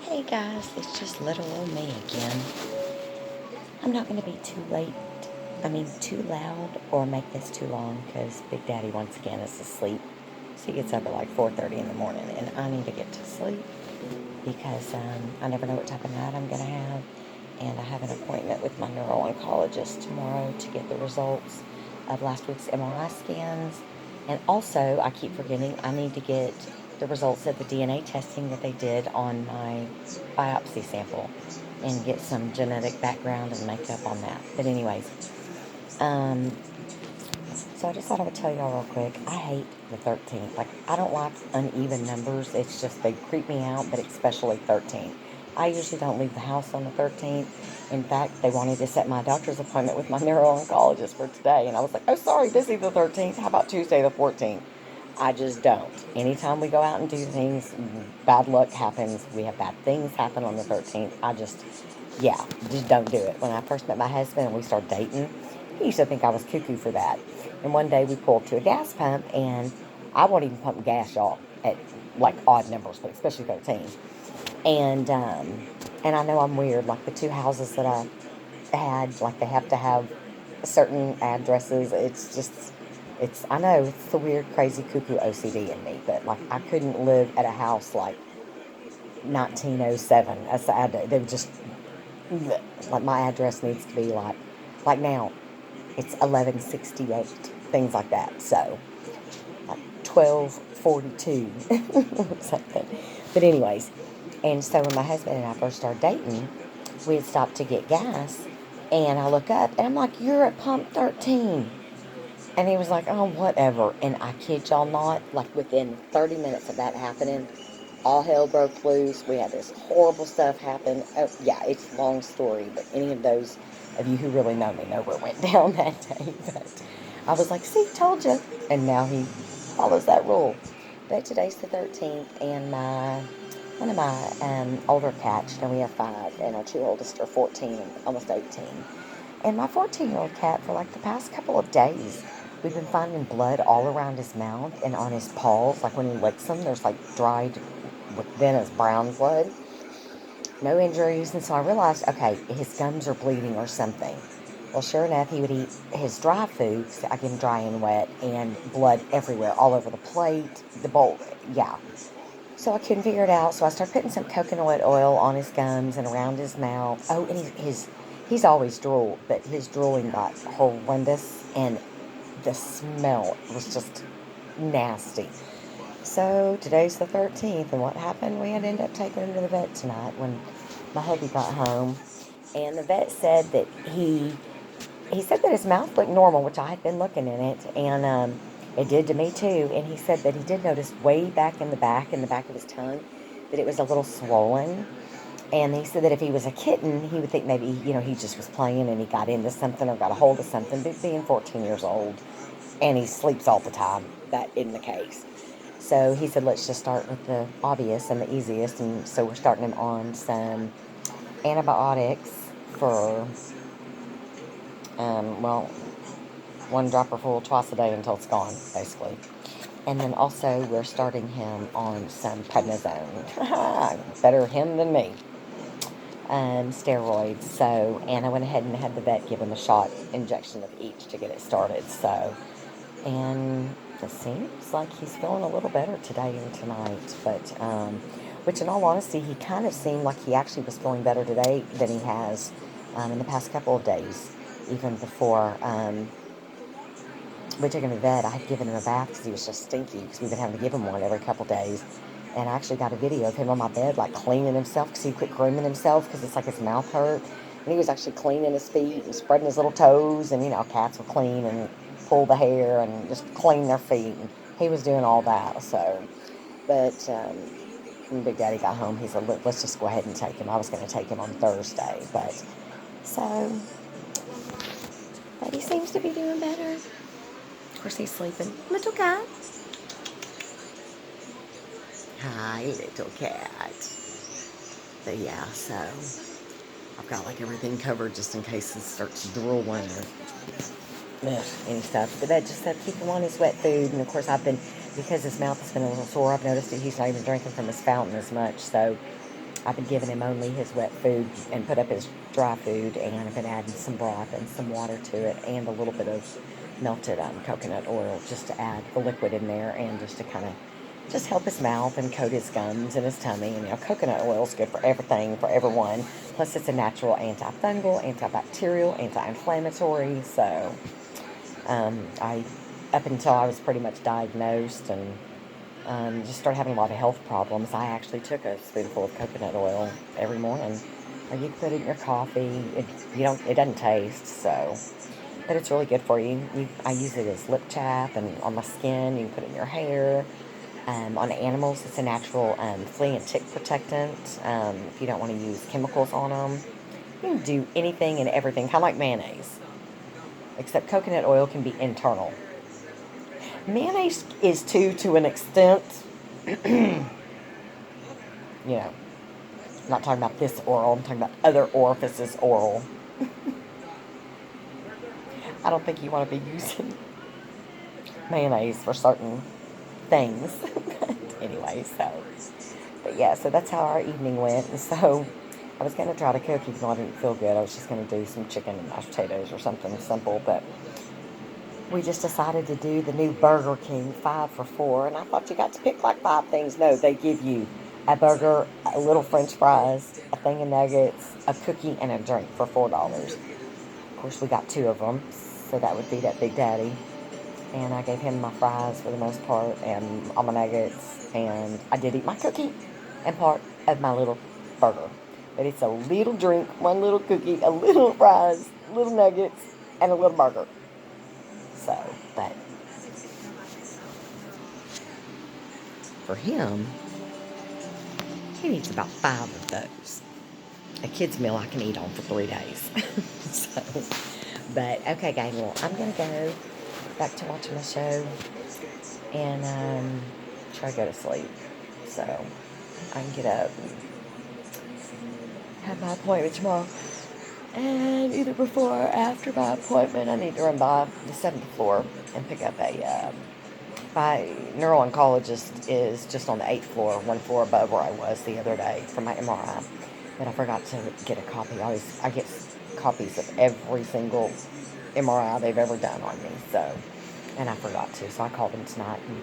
Hey guys, it's just little old me again. I'm not going to be too loud or make this too long because Big Daddy once again is asleep. So he gets up at like 4:30 in the morning and I need to get to sleep because I never know what type of night I'm going to have. And I have an appointment with my neuro-oncologist tomorrow to get the results of last week's MRI scans. And also, I keep forgetting, I need to get the results of the DNA testing that they did on my biopsy sample and get some genetic background and makeup on that. But anyways, um, so I just thought I would tell y'all real quick. I hate the 13th. Like, I don't like uneven numbers. It's just they creep me out, but especially 13. I usually don't leave the house on the 13th. In fact, they wanted to set my doctor's appointment with my neuro-oncologist for today. And I was like, oh, sorry, busy the 13th. How about Tuesday the 14th? I just don't. Anytime we go out and do things, bad luck happens. We have bad things happen on the 13th. Yeah, just don't do it. When I first met my husband and we started dating, he used to think I was cuckoo for that. And one day we pulled to a gas pump, and I won't even pump gas, y'all, at like odd numbers, but especially 13. And I know I'm weird. Like the two houses that I had, like they have to have certain addresses. I know it's the weird, crazy, cuckoo OCD in me, but like I couldn't live at a house like 1907. They would just, like my address needs to be like now, it's 1168, things like that. So, like 1242, something. But anyways, and so when my husband and I first started dating, we had stopped to get gas, and I look up and I'm like, "You're at pump 13." And he was like, "Oh, whatever." And I kid y'all not, like within 30 minutes of that happening, all hell broke loose. We had this horrible stuff happen. Oh, yeah, it's a long story, but any of those of you who really know me know what went down that day. But I was like, "See, told you." And now he follows that rule. But today's the 13th, and one of my older cats, we have five, and our two oldest are 14 and almost 18. And my 14-year-old cat, for like the past couple of days, we've been finding blood all around his mouth and on his paws. Like when he licks them, there's like dried, then it's brown blood. No injuries. And so I realized, okay, his gums are bleeding or something. Well, sure enough, he would eat his dry food. I give him dry and wet, and blood everywhere, all over the plate, the bowl. Yeah. So I couldn't figure it out. So I started putting some coconut oil on his gums and around his mouth. Oh, and he's always drooled, but his drooling got horrendous, and the smell was just nasty. So today's the 13th, and what happened? We had ended up taking him to the vet tonight when my hubby got home, and the vet said that he said that his mouth looked normal, which I had been looking in it, and it did to me too. And he said that he did notice way back in the back of his tongue, that it was a little swollen. And he said that if he was a kitten, he would think maybe, he just was playing and he got into something or got a hold of something. But being 14 years old and he sleeps all the time, that isn't the case. So he said, let's just start with the obvious and the easiest. And so we're starting him on some antibiotics for, well, one dropper full twice a day until it's gone, basically. And then also we're starting him on some prednisone. Better him than me. Steroids. So, and I went ahead and had the vet give him a shot injection of each to get it started. So, and it seems like he's feeling a little better today and tonight. But, which in all honesty, he kind of seemed like he actually was feeling better today than he has in the past couple of days, even before we took him to the vet. I had given him a bath because he was just stinky because we've been having to give him one every couple of days. And I actually got a video of him on my bed, like cleaning himself because he quit grooming himself because it's like his mouth hurt. And he was actually cleaning his feet and spreading his little toes. And, cats will clean and pull the hair and just clean their feet. And he was doing all that. So, but when Big Daddy got home, he said, look, let's just go ahead and take him. I was going to take him on Thursday. But he seems to be doing better. Of course, he's sleeping. Little cat. Hi, little cat. But yeah, so I've got like everything covered just in case it starts drooling or any stuff. The vet just said keep him on his wet food. And of course, because his mouth has been a little sore, I've noticed that he's not even drinking from his fountain as much. So I've been giving him only his wet food and put up his dry food, and I've been adding some broth and some water to it and a little bit of melted coconut oil just to add the liquid in there and just to kind of just help his mouth and coat his gums and his tummy. And coconut oil is good for everything, for everyone. Plus, it's a natural antifungal, antibacterial, anti-inflammatory. So, I up until I was pretty much diagnosed and just started having a lot of health problems, I actually took a spoonful of coconut oil every morning. Or you can put it in your coffee. It doesn't taste, so, but it's really good for you. I use it as lip chap and on my skin. You can put it in your hair. On animals, it's a natural flea and tick protectant. If you don't want to use chemicals on them, you can do anything and everything, kind of like mayonnaise, except coconut oil can be internal. Mayonnaise is too, to an extent. I'm not talking about this oral, I'm talking about other orifices oral. I don't think you want to be using mayonnaise for certain things. Anyway, but yeah, so that's how our evening went. And so I was going to try to cook, even though I didn't feel good. I was just going to do some chicken and mashed potatoes or something simple, but we just decided to do the new Burger King 5 for $4, and I thought you got to pick like 5 things. No, they give you a burger, a little french fries, a thing of nuggets, a cookie, and a drink for $4. Of course, we got 2 of them, so that would feed that Big Daddy. And I gave him my fries for the most part and all my nuggets, and I did eat my cookie and part of my little burger. But it's a little drink, 1 little cookie, a little fries, little nuggets, and a little burger. So, but for him, he needs about 5 of those. A kid's meal I can eat on for 3 days. So, but okay, gang, well, I'm going to go back to watching my show and try to go to sleep. So, I can get up and have my appointment tomorrow. And either before or after my appointment, I need to run by the 7th floor and pick up my neuro-oncologist is just on the 8th floor, 1 floor above where I was the other day for my MRI. But I forgot to get a copy. I get copies of every single MRI they've ever done on me. So, and I forgot to. So I called him tonight, and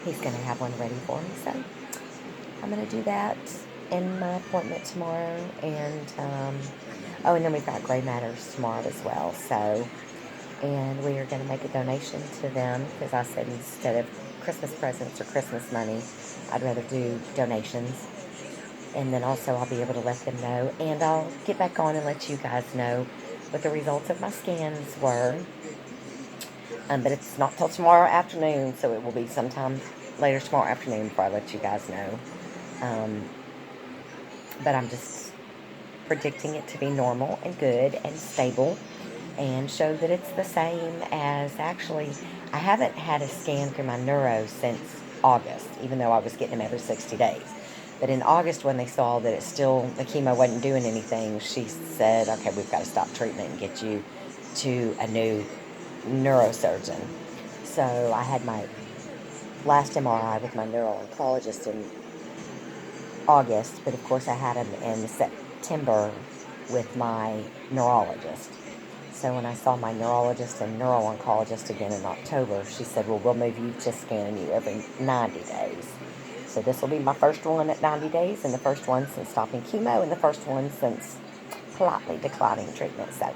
he's going to have one ready for me. So I'm going to do that in my appointment tomorrow. And and then we've got Gray Matters tomorrow as well. So, and we are going to make a donation to them because I said instead of Christmas presents or Christmas money, I'd rather do donations. And then also I'll be able to let them know. And I'll get back on and let you guys know what the results of my scans were. But it's not till tomorrow afternoon, so it will be sometime later tomorrow afternoon before I let you guys know. But I'm just predicting it to be normal and good and stable and show that it's the same as actually, I haven't had a scan through my neuro since August, even though I was getting them every 60 days. But in August, when they saw that the chemo wasn't doing anything, she said, okay, we've got to stop treatment and get you to a new neurosurgeon. So I had my last MRI with my neuro-oncologist in August, but of course I had him in September with my neurologist. So when I saw my neurologist and neuro-oncologist again in October, she said, well, we'll move you to scanning you every 90 days. So this will be my first one at 90 days, and the first one since stopping chemo, and the first one since politely declining treatment. So,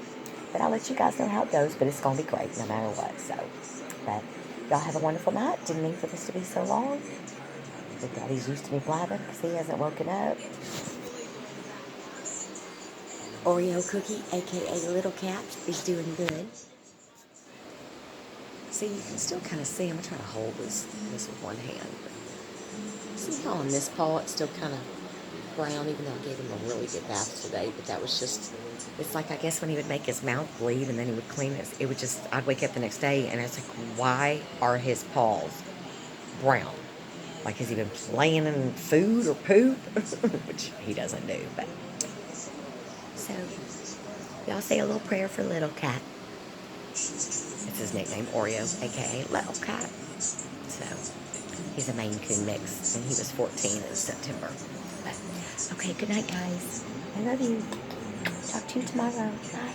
but I'll let you guys know how it goes, but it's going to be great no matter what. So, but y'all have a wonderful night. Didn't mean for this to be so long. Big Daddy's used to me blabbing because he hasn't woken up. Oreo Cookie, a.k.a. Little Cat, is doing good. See, you can still kind of see. I'm going to try to hold this with one hand. See how on this paw it's still kind of brown, even though I gave him a really good bath today. But that was just, it's like, I guess when he would make his mouth bleed and then he would clean it would just, I'd wake up the next day and I was like, why are his paws brown? Like, has he been playing in food or poop? Which he doesn't do, but. So, y'all say a little prayer for Little Cat. It's his nickname, Oreo, a.k.a. Little Cat. So, he's a Maine Coon mix, and he was 14 in September. But, Okay, good night, guys. I love you. Talk to you tomorrow. Bye.